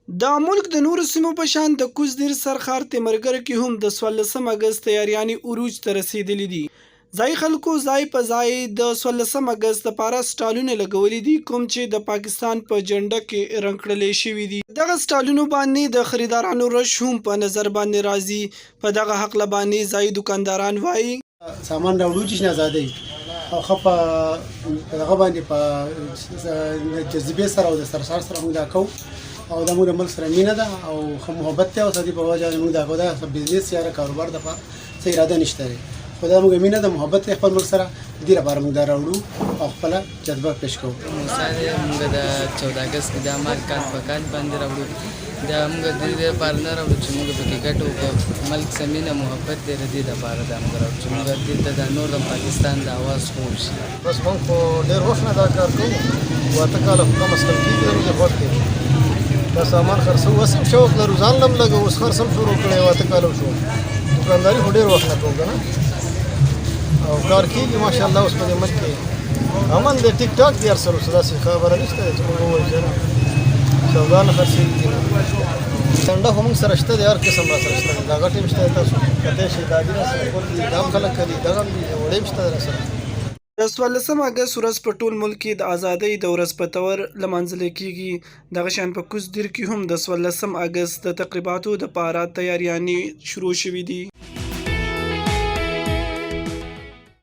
د ملک د نورو سیمو په شان د کوز دیر سرخار تیمرګر کې هم د 14 اگست تیاریانې عروج ته رسیدلې دي. ځای خلکو ځای په ځای د 14 اگست لپاره سټالونه لګولي دي، کوم چې د پاکستان په جنډه کې رنګ کړل شوي دي. دغه سټالونو باندې د خریدارانو رش هم په نظر باندې راځي. په دغه حق باندې ځای دکانداران وایي سامان راوړو چې آزادۍ او خپه هغه باندې په جذبې سره او د سرسار سره موږ دا کوو او د موږ ملک سره مینه ده او محبت ته او سدي په وجه موږ دا کوو د بزنس یا کاروبار د په څه اراده نشته خدای موږ مینه ده محبت خپل ملک سره دې لپاره موږ دا راوړو او خپل جذبه پېښ کوو. مثلا موږ د 14 اگست د عمل کار په کار باندې راوړو دا موږ د دې لپاره نه راوړو چې موږ په ګټو په ملک سمینه محبت دې ردی د لپاره دا موږ راوړو چې موږ دې د نور د پاکستان د आवाज خور شي. بس موږ خو ډېر وخت نه دا کار کوو واته کاله کم از کم کېږي د وخت کې دا سامان خرڅو وسم شوق لرو ځان لم لګو اوس خرڅم شروع کړی واته کاله شو دکانداري خو ډېر وخت نه کوو کنه او کار کېږي ماشاءالله. اوس په دې ملک کې امن د ټیک ټاک دی سره څه داسې خبره نشته چې موږ وایو چې سودا نه خرڅېږي څنډه هم سره شته د هر قسم را سره شته دا غټې شته تاسو کته شي دا دي سره ورته دا خلک کوي دا هم وړې شته سره. د 14 اگست ورځ په ټول ملک کې د ازادۍ د ورځ په تور لمانځل کېږي. دغه شان په کوز دیر کې هم د 14 اگست د تقریباتو د پاره تیاریانې شروع شوې دي.